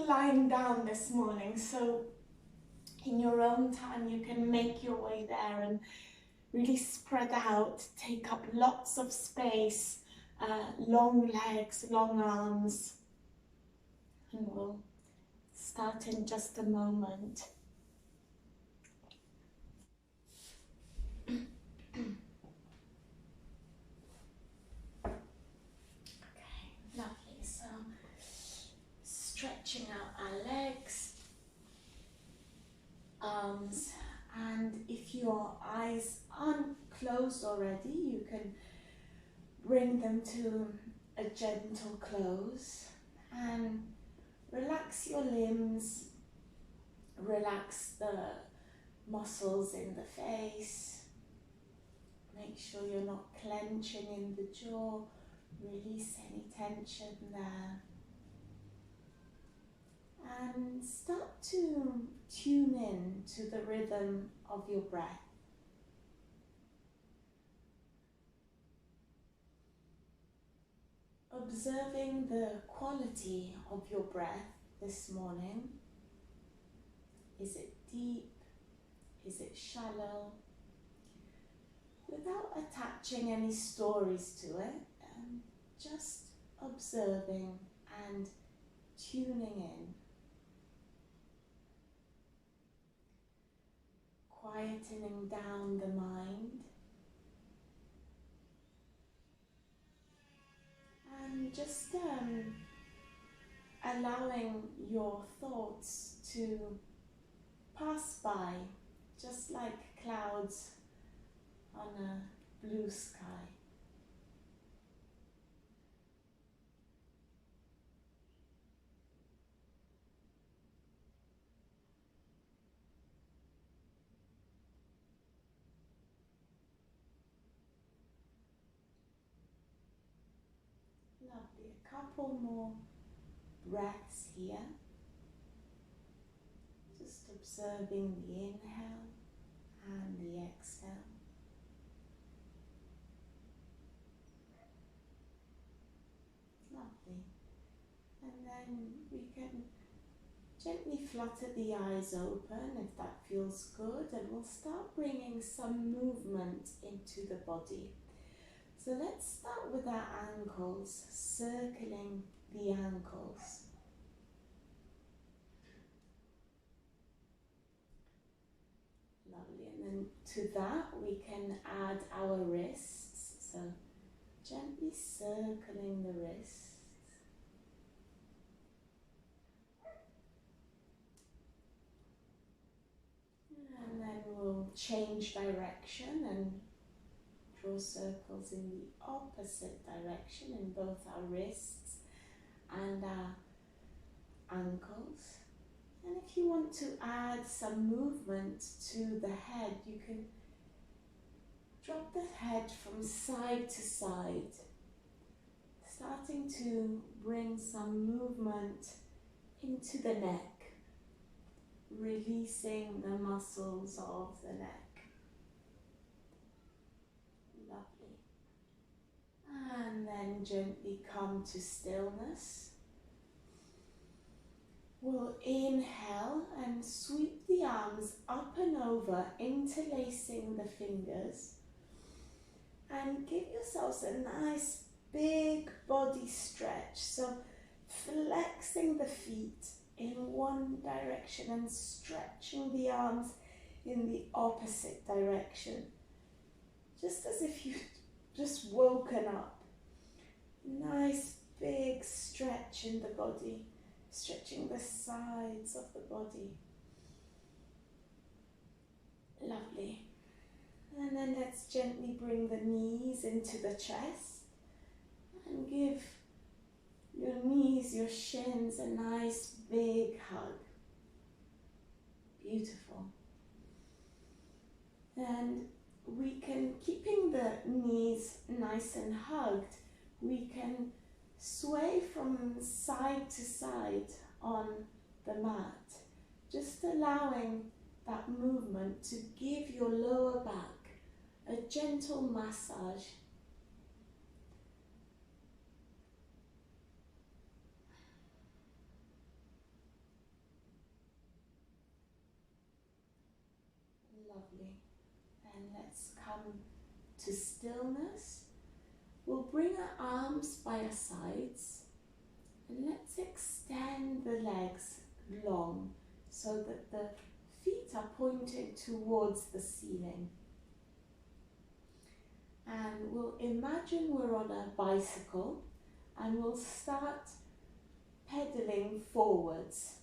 lying down this morning, so in your own time you can make your way there and really spread out, take up lots of space, long legs, long arms, and we'll start in just a moment. Okay, lovely. So stretching out our legs, arms, and if your eyes aren't closed already, you can bring them to a gentle close and relax your limbs, relax the muscles in the face. Make sure you're not clenching in the jaw, release any tension there. And start to tune in to the rhythm of your breath. Observing the quality of your breath this morning. Is it deep? Is it shallow? Without attaching any stories to it, just observing and tuning in. Quietening down the mind. And just allowing your thoughts to pass by, just like clouds on a blue sky. Lovely. A couple more breaths here. Just observing the inhale and the exhale. Lovely. And then we can gently flutter the eyes open if that feels good, and we'll start bringing some movement into the body. So let's start with our ankles, circling the ankles. Lovely, and then to that we can add our wrists, so gently circling the wrists. And then we'll change direction and draw circles in the opposite direction in both our wrists and our ankles. And if you want to add some movement to the head, you can drop the head from side to side, starting to bring some movement into the neck, releasing the muscles of the neck. Lovely. And then gently come to stillness. We'll inhale and sweep the arms up and over, interlacing the fingers. And give yourselves a nice big body stretch. So flexing the feet in one direction and stretching the arms in the opposite direction. Just as if you'd just woken up. Nice big stretch in the body. Stretching the sides of the body. Lovely. And then let's gently bring the knees into the chest and give your knees, your shins a nice big hug. Beautiful. And we can, keeping the knees nice and hugged, we can sway from side to side on the mat, just allowing that movement to give your lower back a gentle massage. Lovely. And let's come to stillness. We'll bring our arms by our sides and let's extend the legs long so that the feet are pointed towards the ceiling. And we'll imagine we're on a bicycle and we'll start pedaling forwards.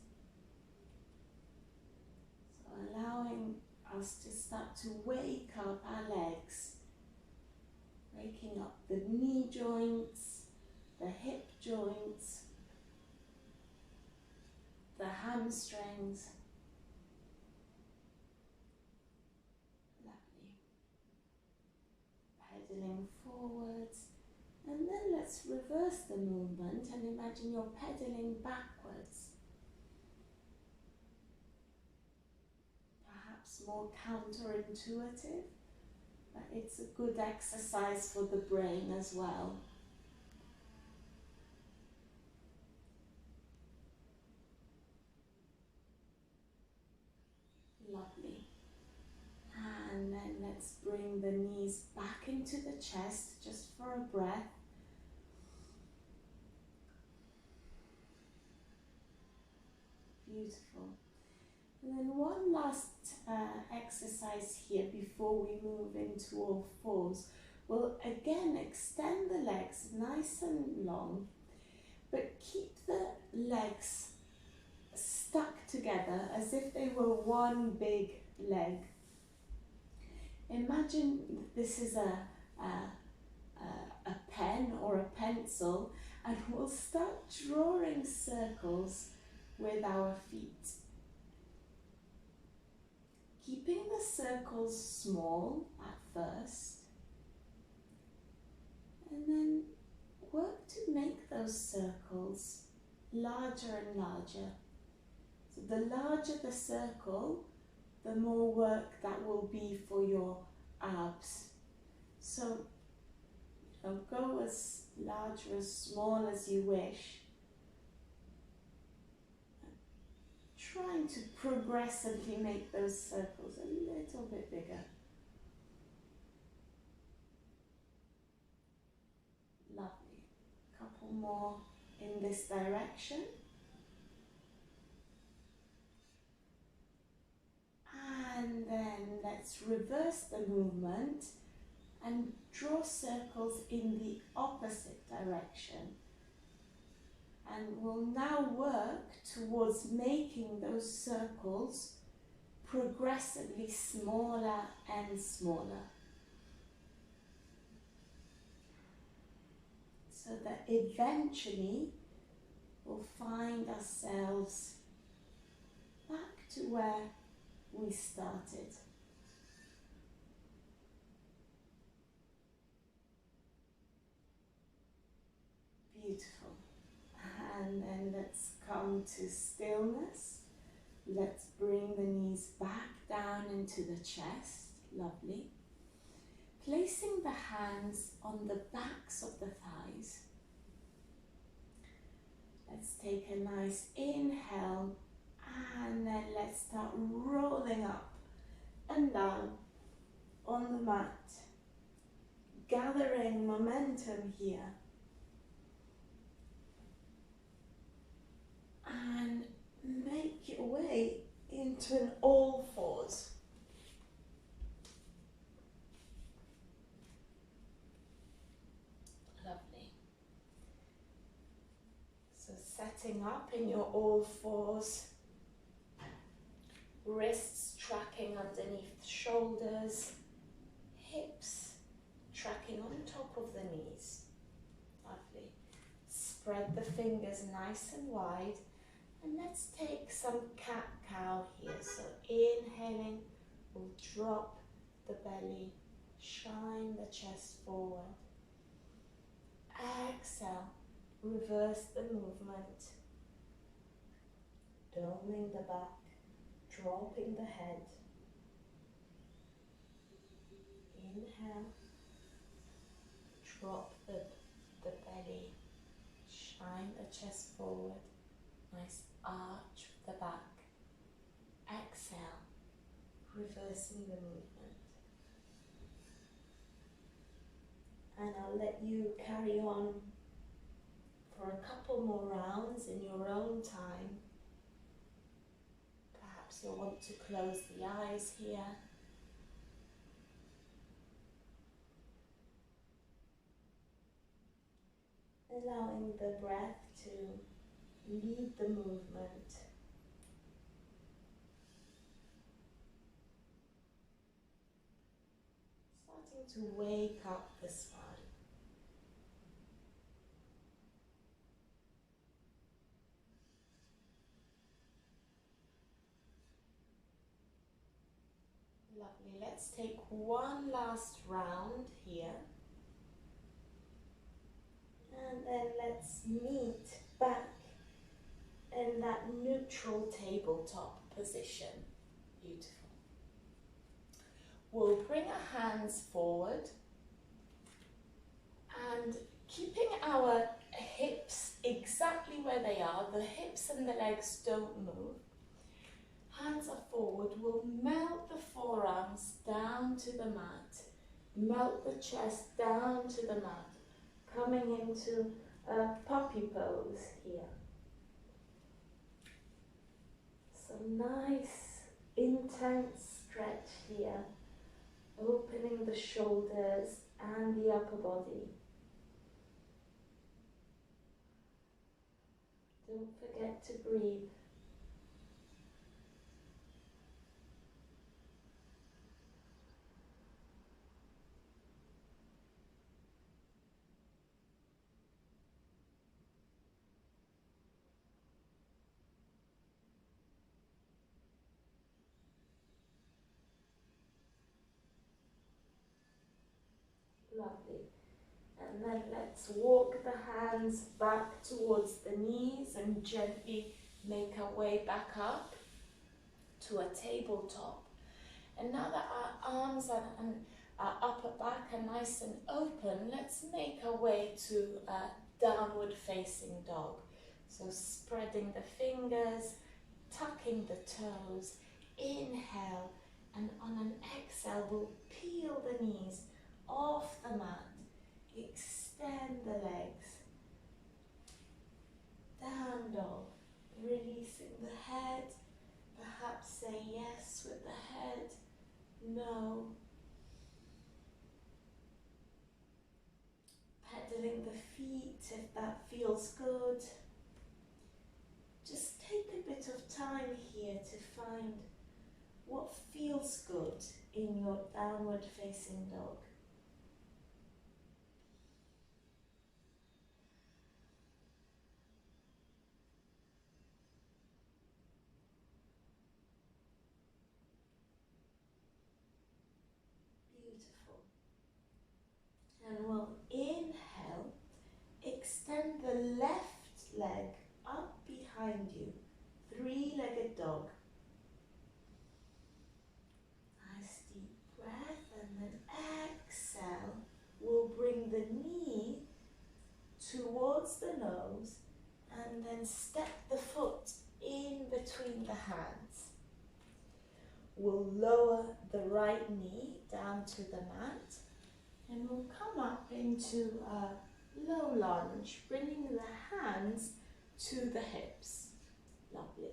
So allowing us to start to wake up our legs, waking up the knee joints, the hip joints, the hamstrings. Lovely. Pedaling forwards, and then let's reverse the movement and imagine you're pedaling backwards. Perhaps more counterintuitive, but it's a good exercise for the brain as well. Lovely. And then let's bring the knees back into the chest just for a breath. Beautiful. And then one last exercise here before we move into all fours. We'll again extend the legs nice and long, but keep the legs stuck together as if they were one big leg. Imagine this is a pen or a pencil, and we'll start drawing circles with our feet. Keeping the circles small at first, and then work to make those circles larger and larger. So the larger the circle, the more work that will be for your abs. So go as large or as small as you wish. Trying to progressively make those circles a little bit bigger. Lovely. Couple more in this direction. And then let's reverse the movement and draw circles in the opposite direction. And we'll now work towards making those circles progressively smaller and smaller, so that eventually we'll find ourselves back to where we started. Beautiful. And then let's come to stillness. Let's bring the knees back down into the chest. Lovely. Placing the hands on the backs of the thighs. Let's take a nice inhale, and then let's start rolling up and down on the mat, gathering momentum here. And make your way into an all fours. Lovely. So setting up in your all fours, wrists tracking underneath the shoulders, hips tracking on top of the knees. Lovely. Spread the fingers nice and wide. And let's take some cat-cow here. So inhaling, we'll drop the belly, shine the chest forward. Exhale, reverse the movement. Doming the back, dropping the head. Inhale, drop the belly, shine the chest forward. Nice arch of the back. Exhale, reversing the movement. And I'll let you carry on for a couple more rounds in your own time. Perhaps you'll want to close the eyes here. Allowing the breath to lead the movement. Starting to wake up the spine. Lovely. Let's take one last round here. And then let's meet back in that neutral tabletop position. Beautiful. We'll bring our hands forward and keeping our hips exactly where they are, the hips and the legs don't move. Hands are forward, we'll melt the forearms down to the mat, melt the chest down to the mat, coming into a puppy pose here. Some nice intense stretch here, opening the shoulders and the upper body. Don't forget to breathe. Lovely. And then let's walk the hands back towards the knees and gently make our way back up to a tabletop. And now that our arms and our upper back are nice and open, let's make our way to a downward facing dog. So spreading the fingers, tucking the toes, inhale, and on an exhale we'll peel the knees off the mat, extend the legs, down dog, releasing the head, perhaps say yes with the head, no, pedaling the feet if that feels good. Just take a bit of time here to find what feels good in your downward facing dog. Beautiful. And we'll inhale, extend the left leg up behind you, three-legged dog. Nice deep breath, and then exhale. We'll bring the knee towards the nose and then step the foot in between the hands. We'll lower the right knee down to the mat and we'll come up into a low lunge, bringing the hands to the hips. Lovely.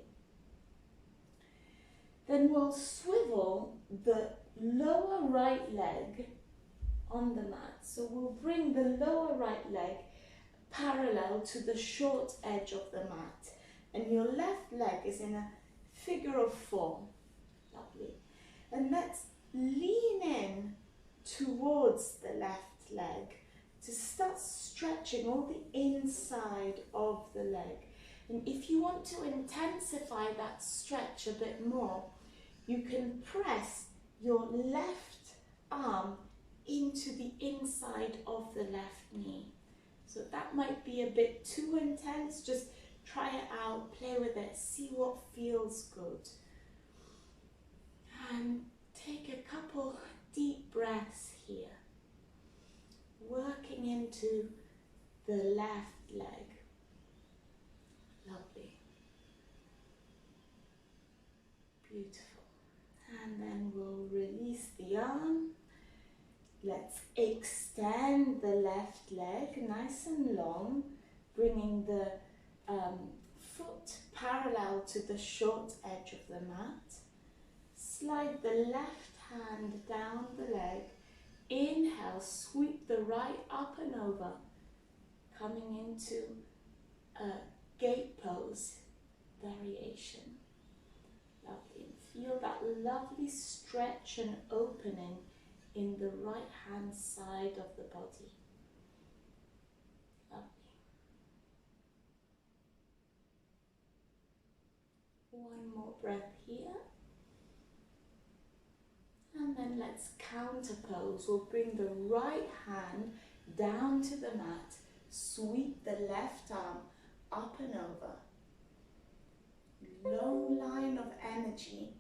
Then we'll swivel the lower right leg on the mat. So we'll bring the lower right leg parallel to the short edge of the mat. And your left leg is in a figure of four. Lovely. And let's lean in towards the left leg to start stretching all the inside of the leg. And if you want to intensify that stretch a bit more, you can press your left arm into the inside of the left knee. So that might be a bit too intense. Just try it out, play with it, see what feels good. And take a couple deep breaths here, working into the left leg. Lovely. Beautiful. And then we'll release the arm. Let's extend the left leg nice and long, bringing the foot parallel to the short edge of the mat. Slide the left hand down the leg. Inhale, sweep the right up and over, coming into a gate pose variation. Lovely. And feel that lovely stretch and opening in the right hand side of the body. Lovely. One more breath here. And then let's counter pose. We'll bring the right hand down to the mat. Sweep the left arm up and over. Long line of energy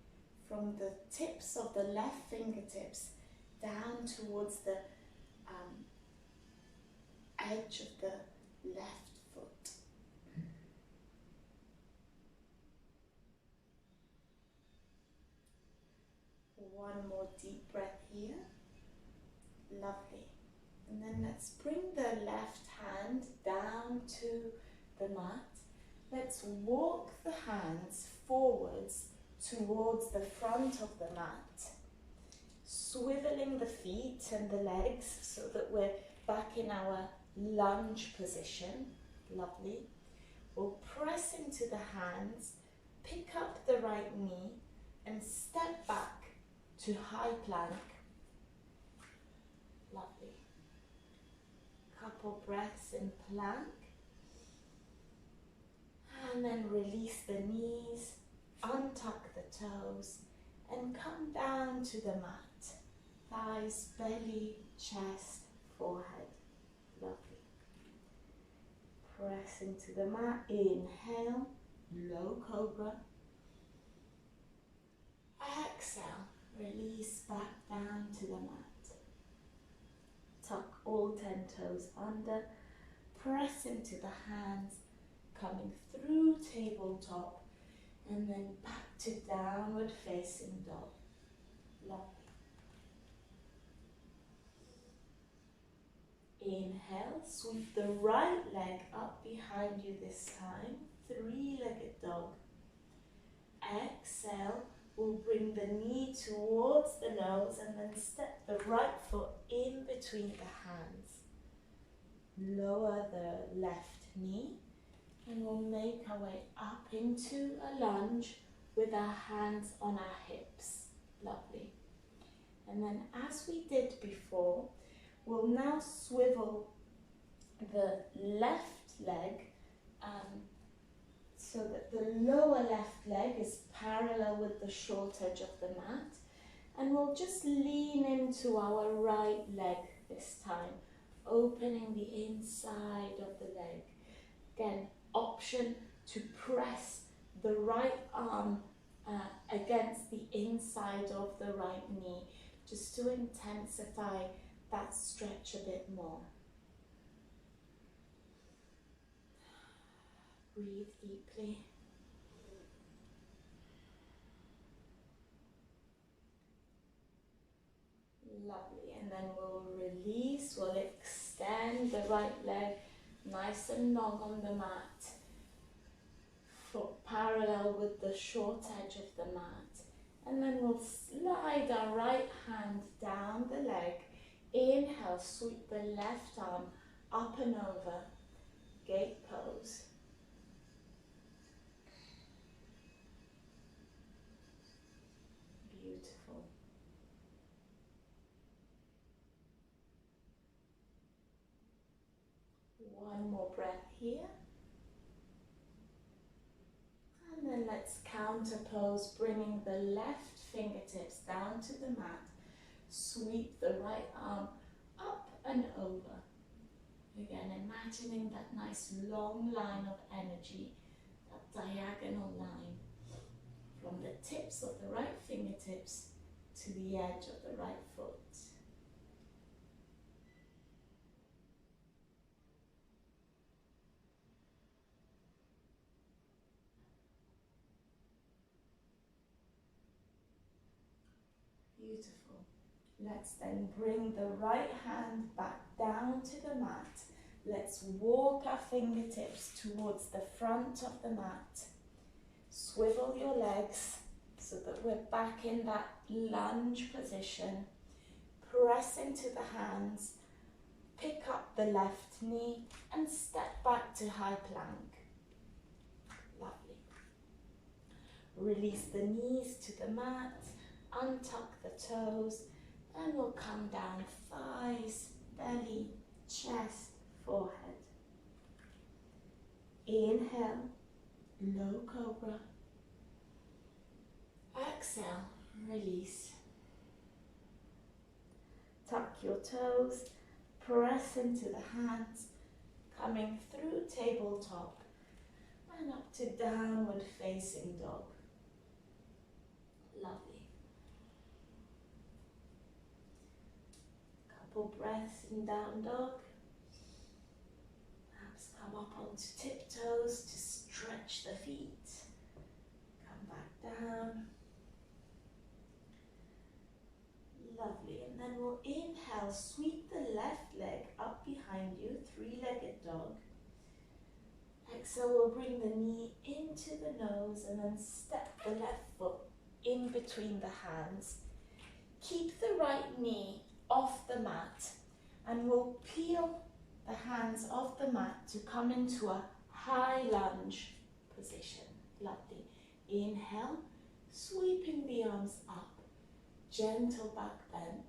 from the tips of the left fingertips down towards the edge of the left foot. One more deep breath here. Lovely. And then let's bring the left hand down to the mat. Let's walk the hands forwards towards the front of the mat, swiveling the feet and the legs so that we're back in our lunge position. Lovely. We'll press into the hands, pick up the right knee and step back to high plank. Lovely. Couple breaths in plank. And then release the knees, untuck the toes, and come down to the mat. Thighs, belly, chest, forehead. Lovely. Press into the mat. Inhale, low cobra. Exhale, release back down to the mat. Tuck all 10 toes under. Press into the hands, coming through tabletop and then back to downward facing dog. Lovely. Inhale, sweep the right leg up behind you this time, three-legged dog. Exhale, we'll bring the knee towards the nose and then step the right foot in between the hands. Lower the left knee. And we'll make our way up into a lunge with our hands on our hips. Lovely. And then as we did before, we'll now swivel the left leg so that the lower left leg is parallel with the short edge of the mat. And we'll just lean into our right leg this time, opening the inside of the leg. Again, option to press the right arm against the inside of the right knee, just to intensify that stretch a bit more. Breathe deeply. Lovely, and then we'll release, we'll extend the right leg nice and long on the mat, foot parallel with the short edge of the mat. And then we'll slide our right hand down the leg. Inhale, sweep the left arm up and over, gate pose. Beautiful. One more breath here. And then let's counter pose, bringing the left fingertips down to the mat. Sweep the right arm up and over. Again, imagining that nice long line of energy, that diagonal line from the tips of the right fingertips to the edge of the right foot. Beautiful. Let's then bring the right hand back down to the mat. Let's walk our fingertips towards the front of the mat. Swivel your legs so that we're back in that lunge position. Press into the hands. Pick up the left knee and step back to high plank. Lovely. Release the knees to the mat, untuck the toes, and we'll come down thighs, belly, chest, forehead. Inhale, low cobra. Exhale, release. Tuck your toes, press into the hands, coming through tabletop and up to downward facing dog. Lovely. Couple breaths in down dog. Perhaps come up onto tiptoes to stretch the feet. Come back down. Lovely, and then we'll inhale, sweep the left leg up behind you, three-legged dog. Exhale, we'll bring the knee into the nose and then step the left foot in between the hands. Keep the right knee off the mat and we'll peel the hands off the mat to come into a high lunge position. Lovely. Inhale, sweeping the arms up. Gentle back bend.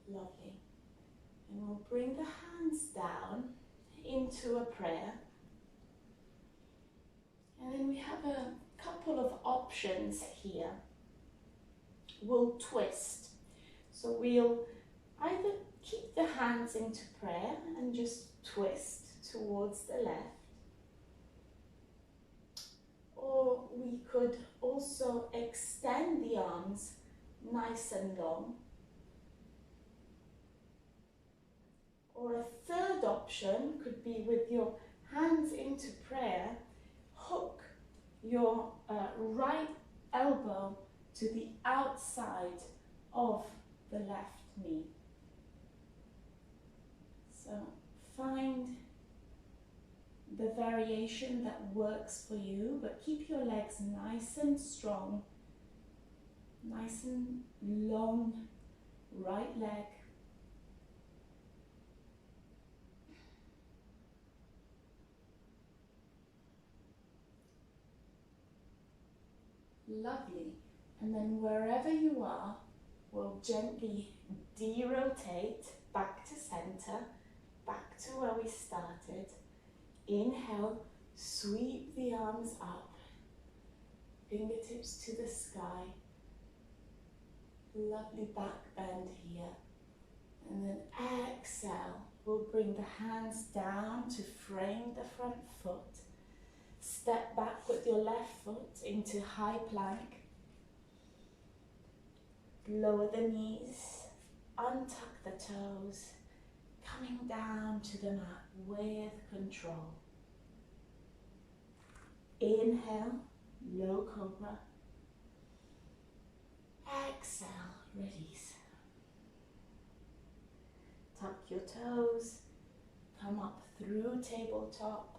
Lovely. And we'll bring the hands down into a prayer. And then we have a couple of options here. We'll twist. So we'll either keep the hands into prayer and just twist towards the left. Or we could also extend the arms nice and long. Or a third option could be with your hands into prayer, hook your right elbow to the outside of the left knee. So find the variation that works for you, but keep your legs nice and strong, nice and long, right leg. Lovely. And then wherever you are, we'll gently de-rotate back to center, back to where we started. Inhale, sweep the arms up, fingertips to the sky. Lovely back bend here. And then exhale, we'll bring the hands down to frame the front foot. Step back with your left foot into high plank. Lower the knees, untuck the toes, coming down to the mat with control. Inhale, low cobra. Exhale, release. Tuck your toes, come up through tabletop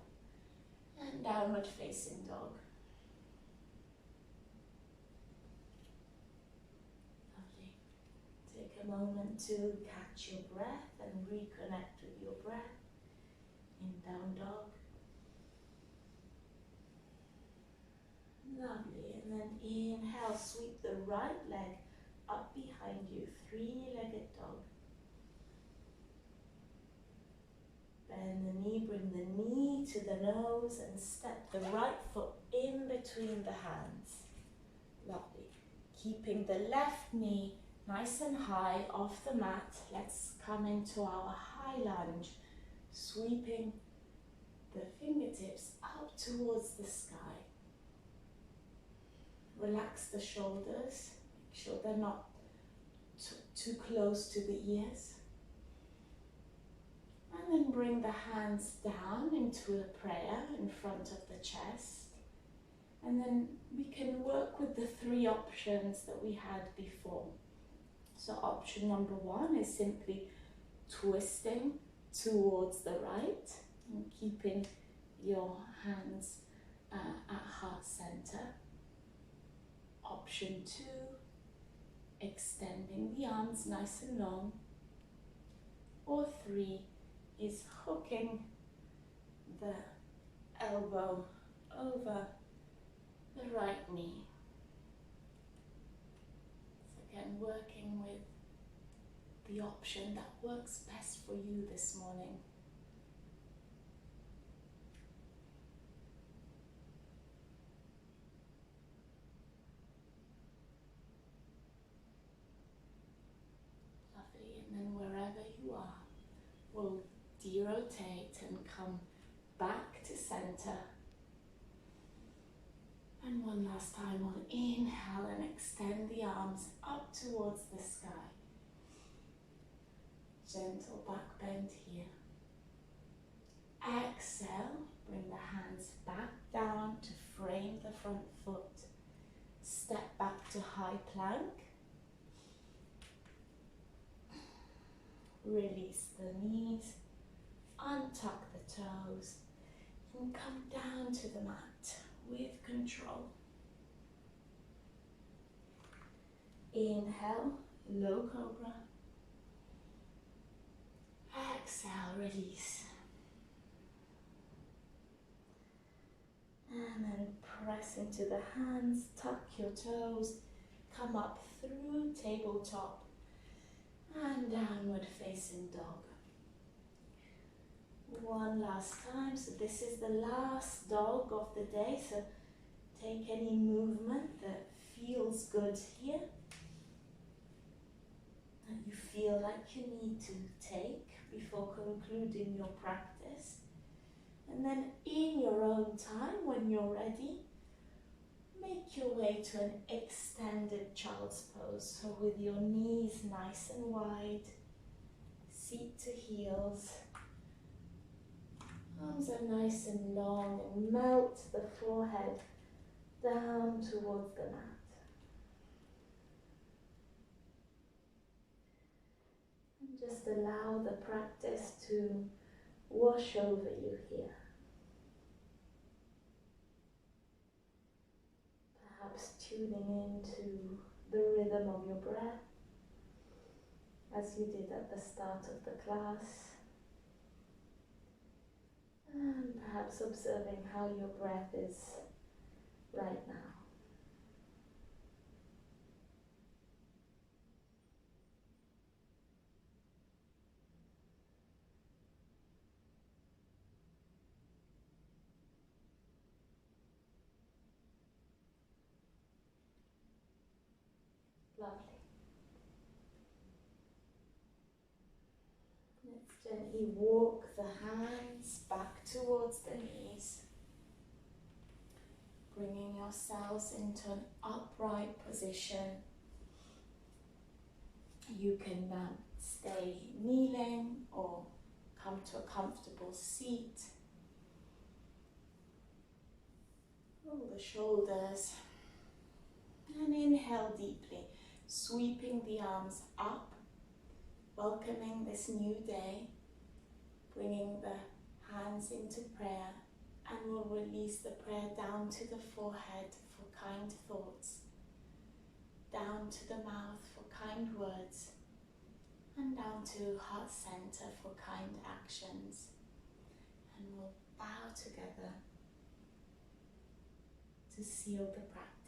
and downward facing dog. Lovely. Take a moment to catch your breath and reconnect with your breath in down dog. Lovely, and then inhale, sweep the right leg up behind you, three-legged dog. Bend the knee, bring the knee to the nose and step the right foot in between the hands. Lovely. Keeping the left knee nice and high off the mat, let's come into our high lunge, sweeping the fingertips up towards the sky. Relax the shoulders, make sure they're not too close to the ears. And then bring the hands down into a prayer in front of the chest. And then we can work with the 3 options that we had before. So option number 1 is simply twisting towards the right and keeping your hands at heart center. Option 2, extending the arms nice and long. Or 3 is hooking the elbow over the right knee. So again, working with the option that works best for you this morning. Lovely, and then wherever you are, we'll derotate and come back to center. And one last time, we'll inhale and extend the arms up towards the sky. Gentle back bend here. Exhale, bring the hands back down to frame the front foot. Step back to high plank. Release the knees, untuck the toes, and come down to the mat with control. Inhale, low cobra. Exhale, release. And then press into the hands, tuck your toes, come up through tabletop and downward facing dog. One last time, so this is the last dog of the day, so take any movement that feels good here, that you feel like you need to take before concluding your practice. And then in your own time, when you're ready, make your way to an extended child's pose. So with your knees nice and wide, seat to heels, arms are nice and long, and melt the forehead down towards the mat. And just allow the practice to wash over you here. Perhaps tuning into the rhythm of your breath as you did at the start of the class. And perhaps observing how your breath is right now. Lovely. Let's gently walk the hands back towards the knees, bringing yourselves into an upright position. You can stay kneeling or come to a comfortable seat. Roll the shoulders and inhale deeply, sweeping the arms up, welcoming this new day, bringing the hands into prayer, and we'll release the prayer down to the forehead for kind thoughts, down to the mouth for kind words, and down to heart center for kind actions. And we'll bow together to seal the practice.